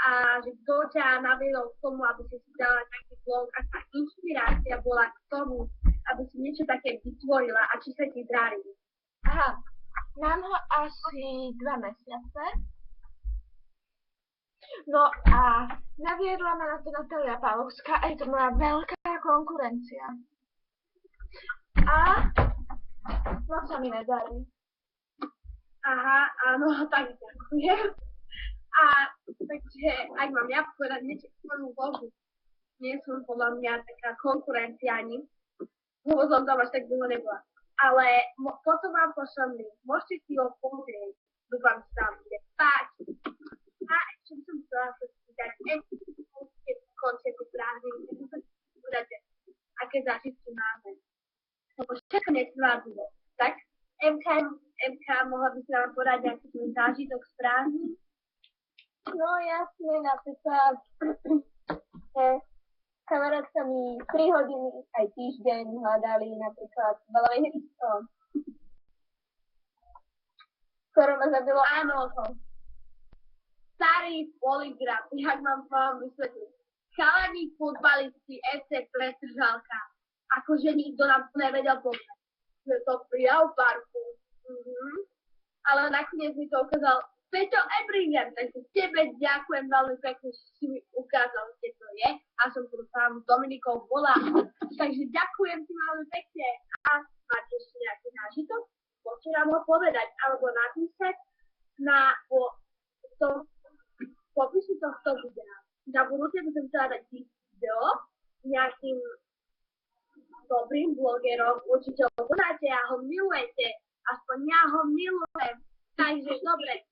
a že kto ťa naviedol k tomu, aby si dala taký blog a tá inšpirácia bola k tomu, aby si niečo také vytvorila a či sa ti darí? Aha, mám ho asi 2 mesiace. No a naviedla ma na to Natália Pavlovská a je to moja veľká konkurencia. A moc sa mi nedarí. Aha, áno, tak ďakujem. A takže, ak mám ja povedať niečo k svojmu blogu, nie som podľa mňa taká konkurencia ani, lebo som tam až tak dlho nebola. Ale potom vám pošlem link, môžete si ho pozrieť, dúfam, že tam bude páčiť. A ešte by som chcela sa spýtať, keď končia tie prázdniny, keď sa podáte, aké zážitky máme. Lebo všetko nesvládlo, tak? MK, mohla by si nám podať nejaký tvoj zážitok z prázdnin? No jasne, napríklad kamarátka mi 3 hodiny aj týždeň hľadali napríklad balovej hrysko. Skoro ma zabilo. Áno, starý poligraf, jak vám vysvetliť. Chalani futbalisti FC Petržalka, akože nikto nám nevedel povedať, že to prijal parku. Ale nakoniec mi to ukázal Peťo Ebringer, takže tebe ďakujem veľmi pekne, že si mi ukázal, kde to je a som tu sám s Dominikou bola. Takže ďakujem ti veľmi pekne a máte ešte nejaký zážitok? Môžete nám ho povedať alebo napísať na popisu tohto videa. Na budúce by som chcela dať video nejakým dobrým blogerom, určite ho poznáte a ho milujete, aspoň ja ho milujem. Takže dobre.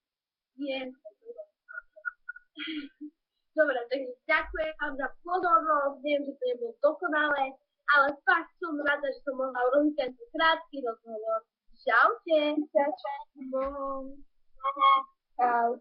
Dobre, takže ďakujem vám za pozornosť, viem, že to nebolo dokonalé, ale fakt som rada, že som mohla urobiť tento krátky rozhovor. Čaute. Čau.